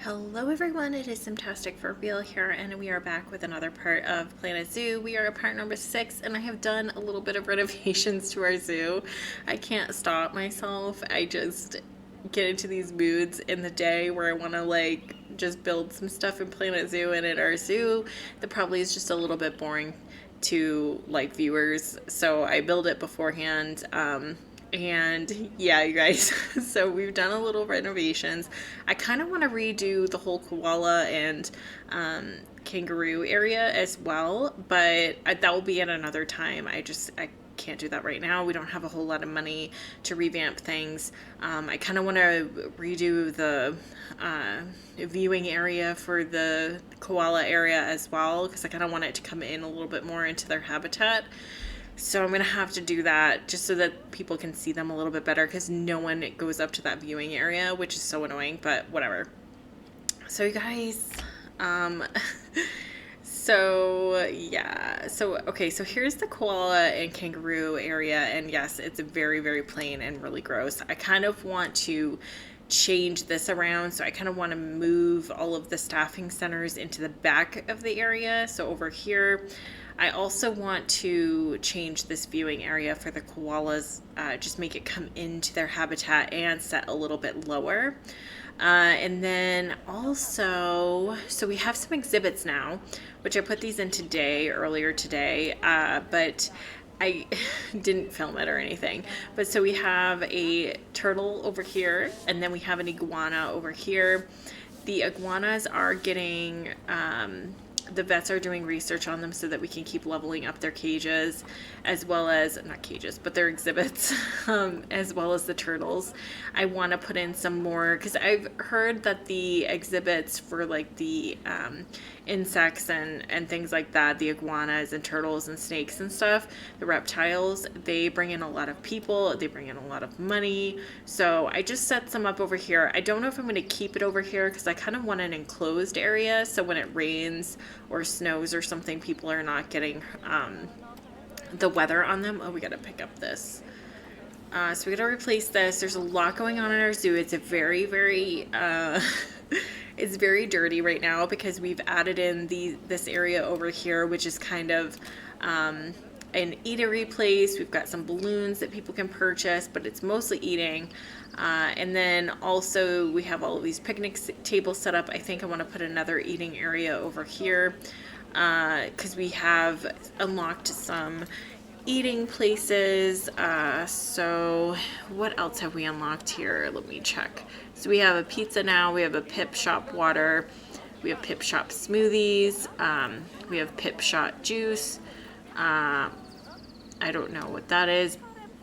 Hello everyone, it is Simtastic for Real here, and we are back with another part of Planet Zoo. We are at part number 6, and I have done a little bit of renovations to our zoo. I can't stop myself. I just get into these moods in the day where I want to just build some stuff in Planet Zoo and at our zoo that probably is just a little bit boring to viewers. So I build it beforehand. And yeah, you guys, so we've done a little renovations. I kind of want to redo the whole koala and kangaroo area as well, but that will be at another time. I can't do that right now. We don't have a whole lot of money to revamp things. I kind of want to redo the viewing area for the koala area as well, because I kind of want it to come in a little bit more into their habitat. So I'm going to have to do that just so that people can see them a little bit better, because no one goes up to that viewing area, which is so annoying, but whatever. So you guys, okay, so here's the koala and kangaroo area, and yes, it's very, very plain and really gross. I kind of want to change this around, so I kind of want to move all of the staffing centers into the back of the area. So over here, I also want to change this viewing area for the koalas, just make it come into their habitat and set a little bit lower. And then also, so we have some exhibits now, which I put these in earlier today, but I didn't film it or anything. But so we have a turtle over here, and then we have an iguana over here. The iguanas are getting, the vets are doing research on them so that we can keep leveling up their cages, as well as, not cages, but their exhibits, as well as the turtles. I want to put in some more, because I've heard that the exhibits for the insects and things like that, the iguanas and turtles and snakes and stuff, the reptiles, they bring in a lot of people, they bring in a lot of money. So I just set some up over here. I don't know if I'm going to keep it over here, because I kind of want an enclosed area, so when it rains or snows or something, people are not getting the weather on them. Oh, we got to pick up this. So we got to replace this. There's a lot going on in our zoo. It's a very, very, it's very dirty right now, because we've added in this area over here, which is kind of an eatery place. We've got some balloons that people can purchase, but it's mostly eating. And then also we have all of these picnic tables set up. I think I want to put another eating area over here, because we have unlocked some eating places. So what else have we unlocked here? Let me check. So we have a pizza now, we have a Pip Shop water, we have Pip Shop smoothies, we have Pip Shot juice. I don't know what that is,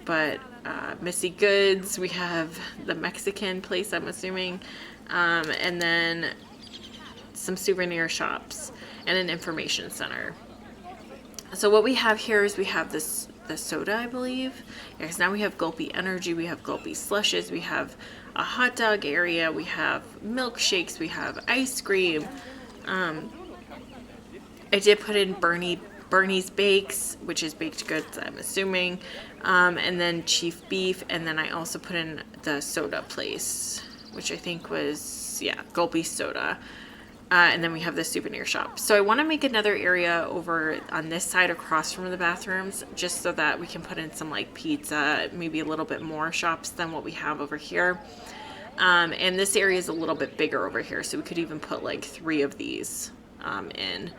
but Missy Goods, we have the Mexican place, I'm assuming, and then some souvenir shops and an information center. So what we have here is we have the soda, I believe. Yes, now we have Gulpy Energy, we have Gulpy Slushes, we have a hot dog area, we have milkshakes, we have ice cream. I did put in Bernie's Bakes, which is baked goods, I'm assuming, and then Chief Beef, and then I also put in the soda place, which I think was, yeah, Gulpy Soda. And then we have the souvenir shop. So I want to make another area over on this side across from the bathrooms, just so that we can put in some pizza, maybe a little bit more shops than what we have over here. And this area is a little bit bigger over here, so we could even put 3 of these in.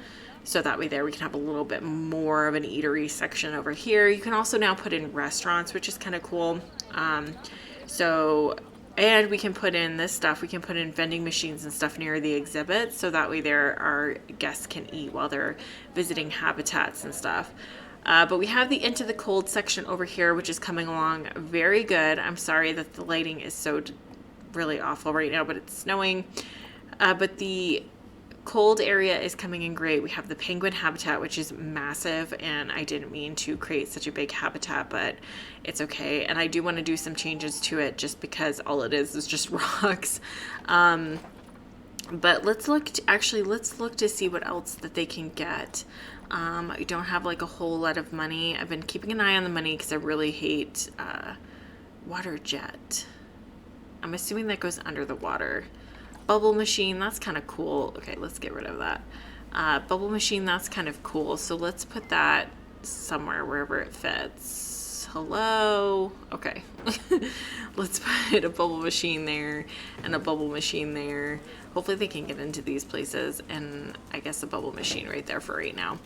So that way there we can have a little bit more of an eatery section over here. You can also now put in restaurants, which is kind of cool. And we can put in this stuff. We can put in vending machines and stuff near the exhibit, so that way our guests can eat while they're visiting habitats and stuff. But we have the Into the Cold section over here, which is coming along very good. I'm sorry that the lighting is so really awful right now, but it's snowing. But the cold area is coming in great. We have the penguin habitat, which is massive, and I didn't mean to create such a big habitat, but it's okay. And I do want to do some changes to it, just because all it is just rocks. But let's look to see what else that they can get. I don't have a whole lot of money. I've been keeping an eye on the money, because I really hate water jet. I'm assuming that goes under the water. Bubble machine, that's kind of cool. Okay, let's get rid of that. Bubble machine, that's kind of cool. So let's put that somewhere, wherever it fits. Hello? Okay. Let's put a bubble machine there and a bubble machine there. Hopefully they can get into these places, and I guess a bubble machine right there for right now.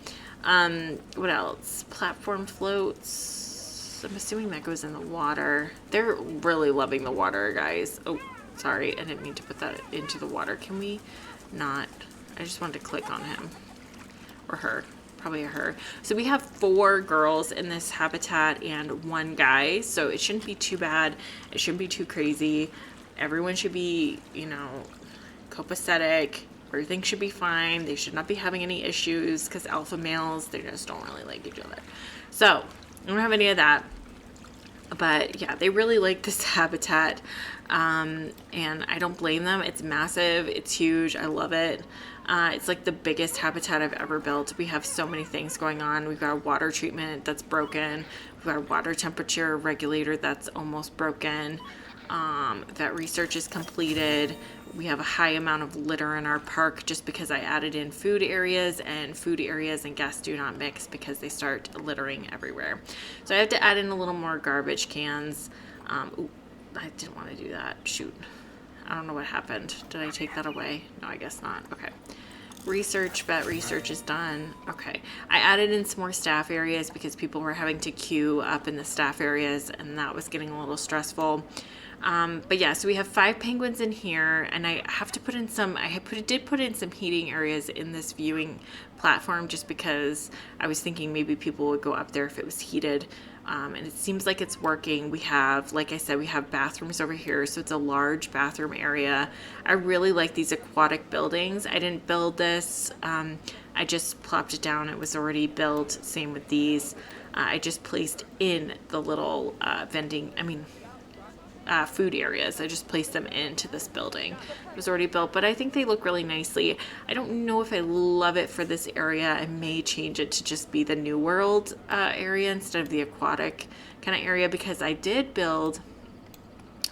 What else? Platform floats. I'm assuming that goes in the water. They're really loving the water, guys. Oh, sorry, I didn't mean to put that into the water. Can we not? I just wanted to click on him. Or her. Probably a her. So we have 4 girls in this habitat and 1 guy. So it shouldn't be too bad. It shouldn't be too crazy. Everyone should be, you know, copacetic. Everything should be fine. They should not be having any issues, because alpha males, they just don't really like each other. So I don't have any of that. But yeah, they really like this habitat, and I don't blame them. It's massive, it's huge, I love it. It's like the biggest habitat I've ever built. We have so many things going on. We've got a water treatment that's broken. We've got a water temperature regulator that's almost broken. That research is completed. We have a high amount of litter in our park just because I added in food areas, and food areas and guests do not mix because they start littering everywhere. So I have to add in a little more garbage cans. Ooh, I didn't want to do that. Shoot. I don't know what happened. Did I take that away? No, I guess not. Okay. Research, vet research is done. Okay. I added in some more staff areas because people were having to queue up in the staff areas, and that was getting a little stressful. But yeah, so we have 5 penguins in here, and I have to put in some, did put in some heating areas in this viewing platform just because I was thinking maybe people would go up there if it was heated. And it seems like it's working. We have, like I said, we have bathrooms over here, so it's a large bathroom area. I really like these aquatic buildings. I didn't build this. I just plopped it down. It was already built. Same with these. I just placed in the little food areas. I just placed them into this building. It was already built, but I think they look really nicely. I don't know if I love it for this area. I may change it to just be the New World area instead of the aquatic kind of area, because I did build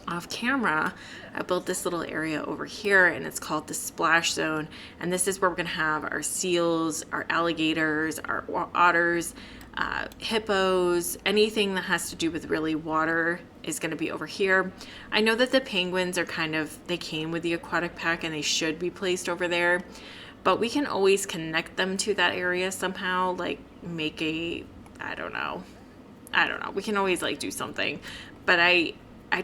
off camera. I built this little area over here, and it's called the splash zone, and this is where we're gonna have our seals, our alligators, our otters, hippos, anything that has to do with really water is going to be over here. I know that the penguins are they came with the aquatic pack and they should be placed over there, but we can always connect them to that area somehow, like make I don't know. We can always do something, but I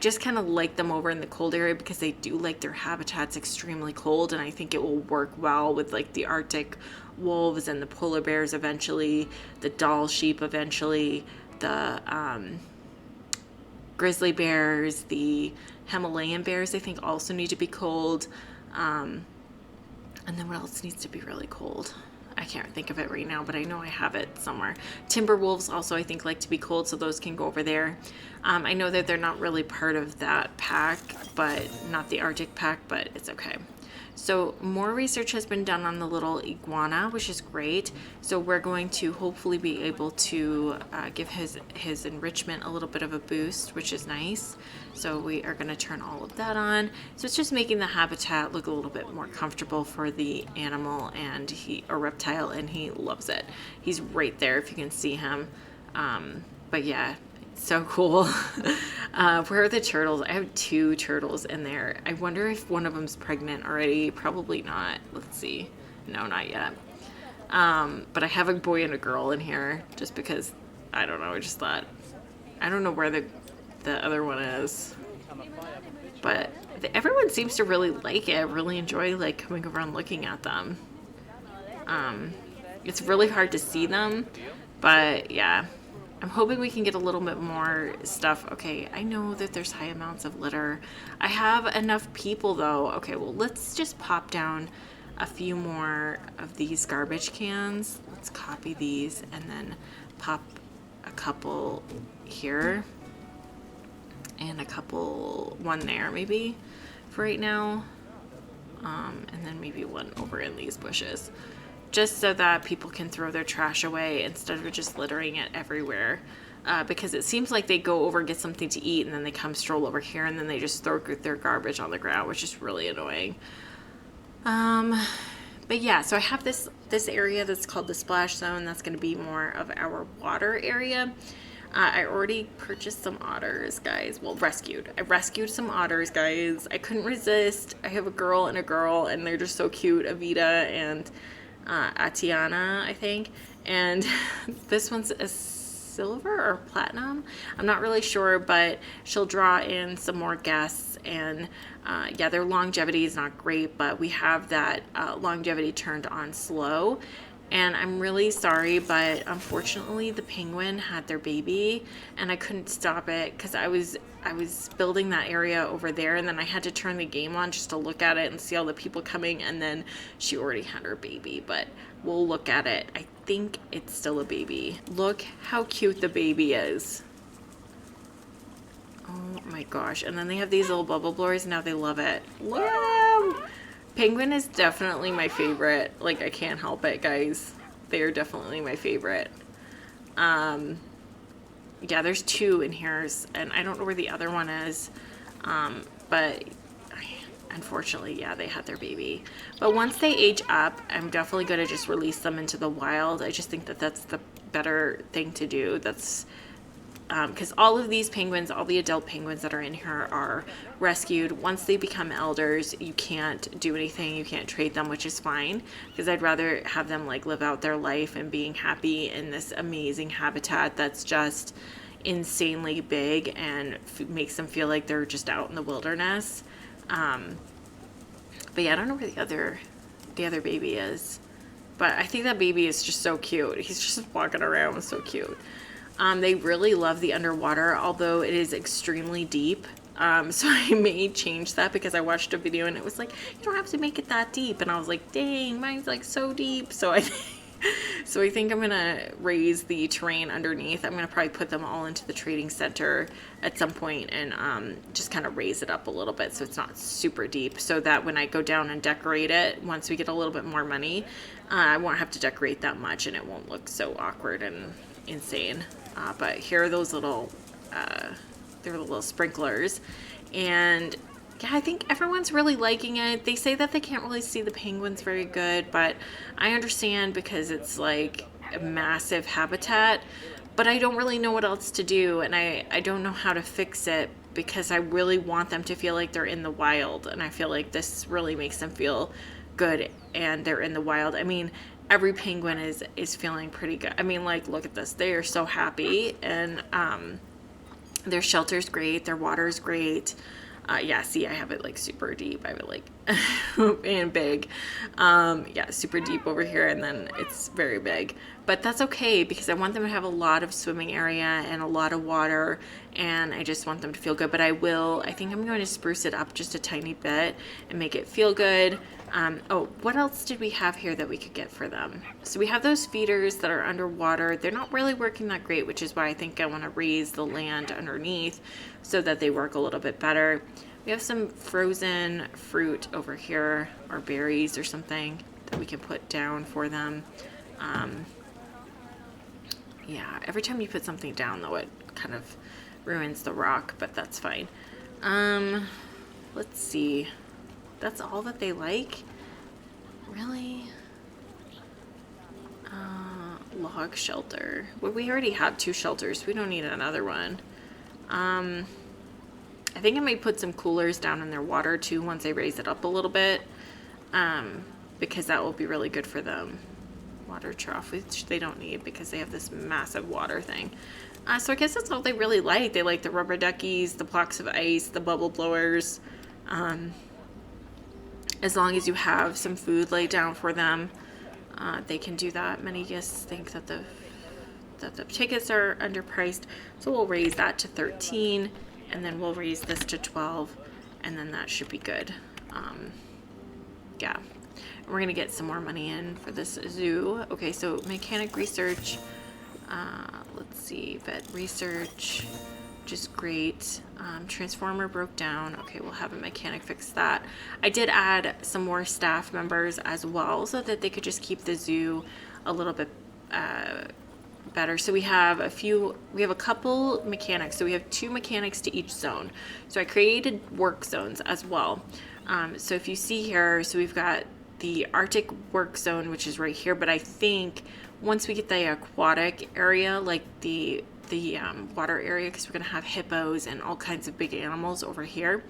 just kind of like them over in the cold area because they do like their habitats extremely cold, and I think it will work well with the Arctic wolves and the polar bears eventually, the doll sheep eventually, the grizzly bears, the Himalayan bears I think also need to be cold. And then what else needs to be really cold? I can't think of it right now, but I know I have it somewhere. Timber wolves also I think like to be cold, so those can go over there. I know that they're not really part of that pack, but not the Arctic pack, but it's okay. So more research has been done on the little iguana, which is great. So we're going to hopefully be able to give his enrichment a little bit of a boost, which is nice. So we are going to turn all of that on. So it's just making the habitat look a little bit more comfortable for the animal and a reptile, and he loves it. He's right there if you can see him. But yeah. So cool. Where are the turtles? I have 2 turtles in there. I wonder if one of them's pregnant already. Probably not. Let's see. No, not yet. But I have a boy and a girl in here just because, I don't know, I just thought, I don't know where the other one is. But everyone seems to really like it, really enjoy coming over and looking at them. It's really hard to see them, but yeah. I'm hoping we can get a little bit more stuff. Okay, I know that there's high amounts of litter. I have enough people though. Okay, well, let's just pop down a few more of these garbage cans. Let's copy these and then pop a couple here and one there maybe for right now. And then maybe one over in these bushes, just so that people can throw their trash away instead of just littering it everywhere. Because it seems like they go over and get something to eat and then they come stroll over here and then they just throw their garbage on the ground, which is really annoying. Um, but yeah, so I have this area that's called the splash zone. That's going to be more of our water area. I already purchased some otters, guys. Well, rescued. I rescued some otters, guys. I couldn't resist. I have a girl, and they're just so cute. Avita and Atiana, I think. And this one's a silver or platinum. I'm not really sure, but she'll draw in some more guests. And yeah, their longevity is not great, but we have that longevity turned on slow. And I'm really sorry, but unfortunately the penguin had their baby and I couldn't stop it because I was building that area over there, and then I had to turn the game on just to look at it and see all the people coming, and then she already had her baby. But we'll look at it. I think it's still a baby. Look how cute the baby is. Oh my gosh. And then they have these little bubble blowers. Now they love it. Wow. Penguin is definitely my favorite. Like, I can't help it, guys. They are definitely my favorite. Yeah, there's two in here, and I don't know where the other one is. But unfortunately, yeah, they had their baby. But once they age up, I'm definitely going to just release them into the wild. I just think that that's the better thing to do. That's because all of these penguins, all the adult penguins that are in here are rescued. Once they become elders, you can't do anything. You can't trade them, which is fine, because I'd rather have them like live out their life and being happy in this amazing habitat that's just insanely big and makes them feel like they're just out in the wilderness. But yeah, I don't know where the other baby is, but I think that baby is just so cute. He's just walking around, so cute. They really love the underwater, although it is extremely deep. So I may change that because I watched a video and it was like, you don't have to make it that deep. And I was like, dang, mine's like so deep. So I think I'm going to raise the terrain underneath. I'm going to probably put them all into the trading center at some point and just kind of raise it up a little bit so it's not super deep, so that when I go down and decorate it, once we get a little bit more money, I won't have to decorate that much and it won't look so awkward and insane. But here are those little, they're the little sprinklers. And yeah, I think everyone's really liking it. They say that they can't really see the penguins very good, but I understand because it's like a massive habitat, but I don't really know what else to do. And I don't know how to fix it because I really want them to feel like they're in the wild. And I feel like this really makes them feel good and they're in the wild. I mean, every penguin is feeling pretty good. I mean, like, look at this. They are so happy, and their shelter's great. Their water's great. Yeah, see, I have it like super deep. I have it like and big. Yeah, super deep over here, and then it's very big. But that's okay because I want them to have a lot of swimming area and a lot of water, and I just want them to feel good. But I think I'm going to spruce it up just a tiny bit and make it feel good. Oh, what else did we have here that we could get for them? So we have those feeders that are underwater. They're not really working that great, which is why I think I want to raise the land underneath so that they work a little bit better. We have some frozen fruit over here, or berries or something that we can put down for them. Yeah, every time you put something down, though, it kind of ruins the rock, but that's fine. Let's see. That's all that they like? Really? Log shelter. Well, we already have 2 shelters. We don't need another one. I think I might put some coolers down in their water too once I raise it up a little bit. Because that will be really good for them. Water trough, which they don't need because they have this massive water thing. So I guess that's all they really like. They like the rubber duckies, the blocks of ice, the bubble blowers. As long as you have some food laid down for them, they can do that. Many guests think that the tickets are underpriced, so we'll raise that to 13, and then we'll raise this to 12, and then that should be good. Yeah, we're gonna get some more money in for this zoo. Okay, so mechanic research. Let's see, vet research, which is great. Transformer broke down. Okay, we'll have a mechanic fix that. I did add some more staff members as well so that they could just keep the zoo a little bit better. So we have a couple mechanics. So we have 2 mechanics to each zone. So I created work zones as well. So if you see here, so we've got the Arctic work zone, which is right here, but I think once we get the aquatic area, like the water area, because we're going to have hippos and all kinds of big animals over here,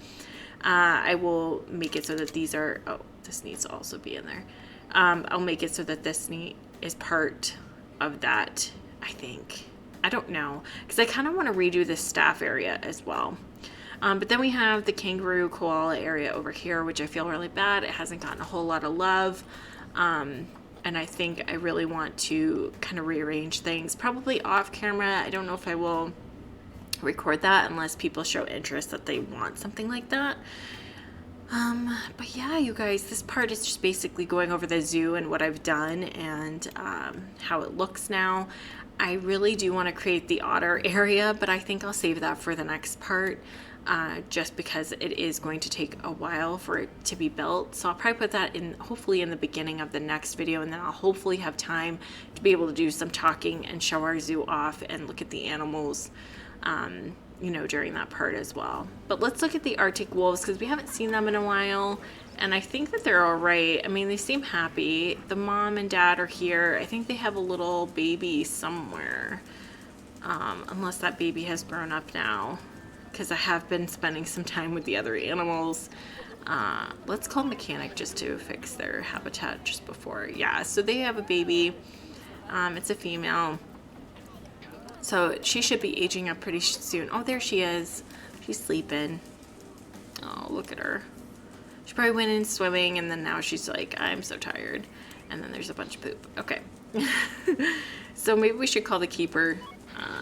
I will make it so that these are, oh, this needs to also be in there. I'll make it so that this is part of that, I think. I don't know, because I kind of want to redo this staff area as well. But then we have the kangaroo koala area over here, which I feel really bad. It hasn't gotten a whole lot of love. And I think I really want to kind of rearrange things, probably off camera. I don't know if I will record that unless people show interest that they want something like that. But yeah, you guys, this part is just basically going over the zoo and what I've done and how it looks now. I really do want to create the otter area, but I think I'll save that for the next part. Just because it is going to take a while for it to be built. So I'll probably put that in, hopefully in the beginning of the next video, and then I'll hopefully have time to be able to do some talking and show our zoo off and look at the animals, you know, during that part as well. But let's look at the Arctic wolves, because we haven't seen them in a while, and I think that they're all right. I mean, they seem happy. The mom and dad are here. I think they have a little baby somewhere, unless that baby has grown up now, because I have been spending some time with the other animals. Let's call mechanic just to fix their habitat just before. Yeah, so they have a baby. It's a female. So she should be aging up pretty soon. Oh, there she is. She's sleeping. Oh, look at her. She probably went in swimming, and then now she's like, I'm so tired. And then there's a bunch of poop. Okay. So maybe we should call the keeper.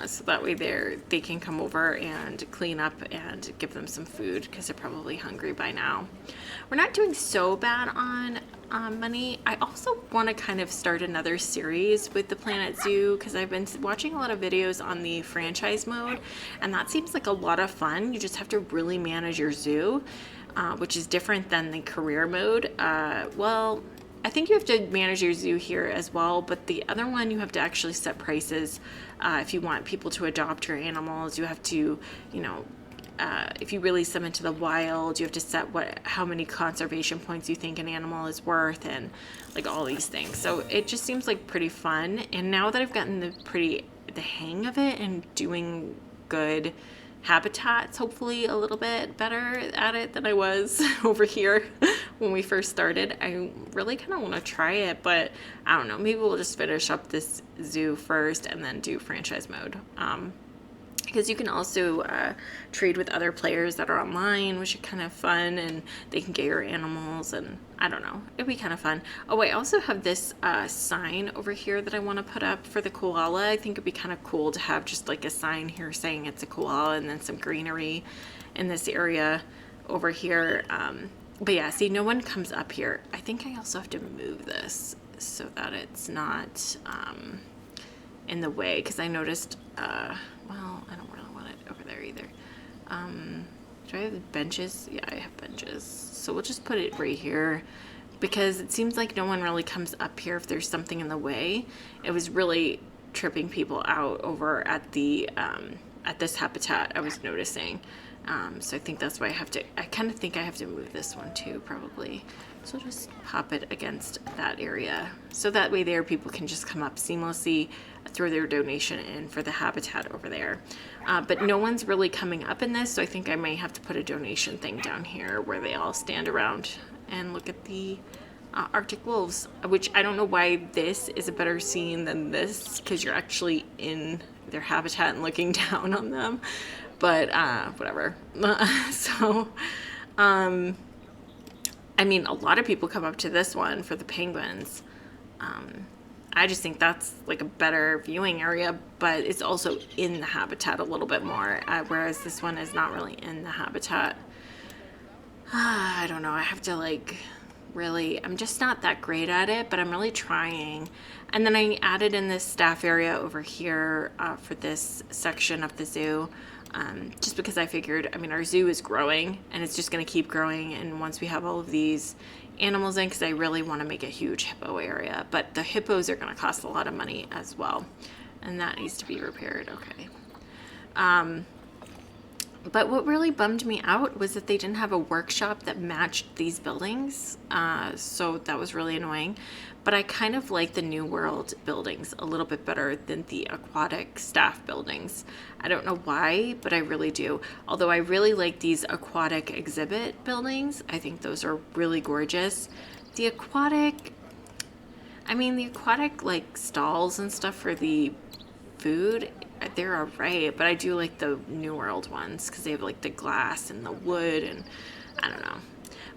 So that way they can come over and clean up and give them some food, because they're probably hungry by now. We're not doing so bad on money. I also want to kind of start another series with the Planet Zoo, because I've been watching a lot of videos on the franchise mode, and that seems like a lot of fun. You just have to really manage your zoo, which is different than the career mode. Well, I think you have to manage your zoo here as well, but the other one you have to actually set prices. If you want people to adopt your animals, you have to, you know, if you release them into the wild, you have to set how many conservation points you think an animal is worth, and like all these things. So it just seems like pretty fun. And now that I've gotten the hang of it and doing good habitats, hopefully a little bit better at it than I was over here when we first started, I really kind of want to try it, but I don't know, maybe we'll just finish up this zoo first and then do franchise mode. Because you can also trade with other players that are online, which is kind of fun, and they can get your animals, and I don't know, it'd be kind of fun. Oh, I also have this sign over here that I want to put up for the koala. I think it'd be kind of cool to have just like a sign here saying it's a koala, and then some greenery in this area over here. But yeah, see, no one comes up here. I think I also have to move this so that it's not in the way, because I noticed, well, I don't really want it over there either. Do I have benches? Yeah, I have benches. So we'll just put it right here, because it seems like no one really comes up here if there's something in the way. It was really tripping people out over at the at this habitat, I was noticing. So I think that's why I kind of think I have to move this one too, probably. So just pop it against that area. So that way there, people can just come up seamlessly, throw their donation in for the habitat over there. But no one's really coming up in this, so I think I may have to put a donation thing down here where they all stand around and look at the Arctic wolves, which I don't know why this is a better scene than this, because you're actually in their habitat and looking down on them. But whatever. So, I mean, a lot of people come up to this one for the penguins. I just think that's like a better viewing area, but it's also in the habitat a little bit more, whereas this one is not really in the habitat. I don't know. I have to I'm just not that great at it, but I'm really trying. And then I added in this staff area over here for this section of the zoo. Just because I figured, I mean, our zoo is growing and it's just going to keep growing. And once we have all of these animals in, because I really want to make a huge hippo area, but the hippos are going to cost a lot of money as well. And that needs to be repaired. Okay. But what really bummed me out was that they didn't have a workshop that matched these buildings. So that was really annoying. But I kind of like the New World buildings a little bit better than the aquatic staff buildings. I don't know why, but I really do. Although I really like these aquatic exhibit buildings. I think those are really gorgeous. The aquatic, the aquatic like stalls and stuff for the food, they're alright, but I do like the New World ones because they have like the glass and the wood, and I don't know.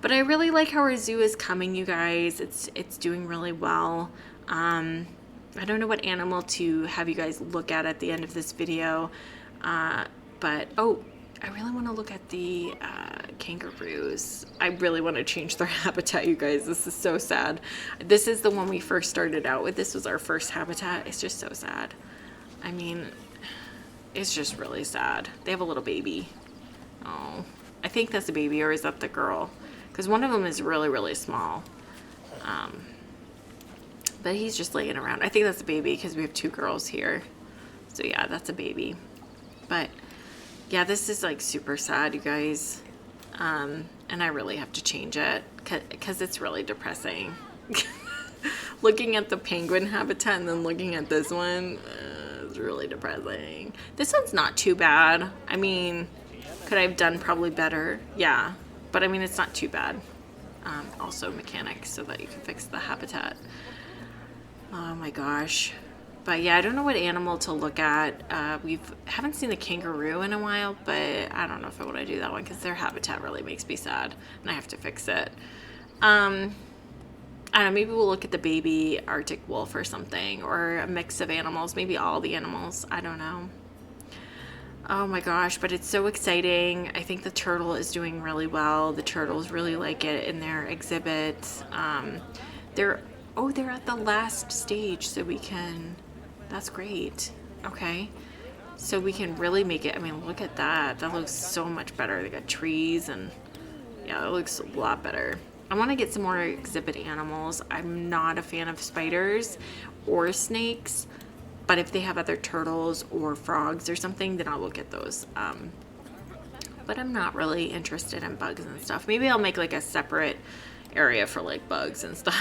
But I really like how our zoo is coming, you guys. It's doing really well. I don't know what animal to have you guys look at the end of this video, but oh, I really want to look at the kangaroos. I really want to change their habitat, you guys. This is so sad. This is the one we first started out with. This was our first habitat. It's just so sad. I mean, it's just really sad. They have a little baby. Oh, I think that's a baby, or is that the girl? Because one of them is really, really small. But he's just laying around. I think that's a baby because we have two girls here. So yeah, that's a baby. But yeah, this is like super sad, you guys. And I really have to change it because it's really depressing. Looking at the penguin habitat and then looking at this one, is really depressing. This one's not too bad. I mean, could I have done probably better? Yeah, but I mean, it's not too bad. Also mechanics so that you can fix the habitat. Oh my gosh. But yeah, I don't know what animal to look at. We haven't seen the kangaroo in a while, but I don't know if I want to do that one because their habitat really makes me sad and I have to fix it. I don't know, maybe we'll look at the baby Arctic wolf or something, or a mix of animals, maybe all the animals. I don't know. Oh my gosh, but it's so exciting. I think the turtle is doing really well. The turtles really like it in their exhibit. They're at the last stage, so we can, that's great. Okay. So we can really make it, I mean, look at that. That looks so much better. They got trees and yeah, it looks a lot better. I want to get some more exhibit animals. I'm not a fan of spiders or snakes, but if they have other turtles or frogs or something, then I'll look at those. But I'm not really interested in bugs and stuff. Maybe I'll make like a separate area for like bugs and stuff.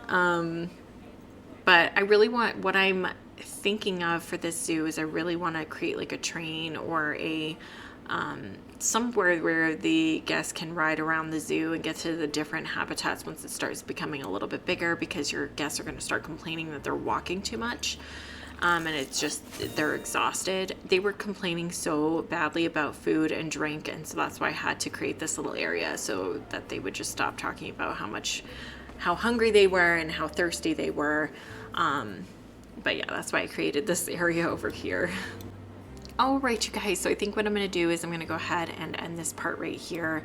But I really want, what I'm thinking of for this zoo is I really want to create like a train or a somewhere where the guests can ride around the zoo and get to the different habitats once it starts becoming a little bit bigger, because your guests are going to start complaining that they're walking too much. And it's just, they're exhausted. They were complaining so badly about food and drink, and so that's why I had to create this little area so that they would just stop talking about how hungry they were and how thirsty they were. But yeah, that's why I created this area over here. All right, you guys, so I think what I'm going to do is I'm going to go ahead and end this part right here.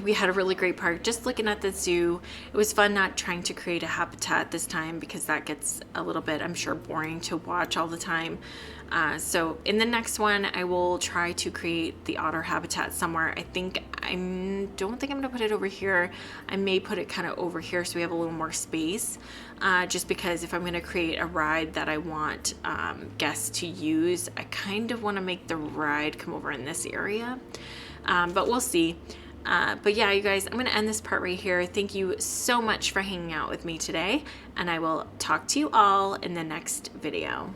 We had a really great part just looking at the zoo. It was fun not trying to create a habitat this time because that gets a little bit, I'm sure, boring to watch all the time. So in the next one, I will try to create the otter habitat somewhere. I don't think I'm gonna put it over here. I may put it kind of over here so we have a little more space, just because if I'm gonna create a ride that I want guests to use, I kind of want to make the ride come over in this area, but we'll see. But yeah, you guys, I'm going to end this part right here. Thank you so much for hanging out with me today, and I will talk to you all in the next video.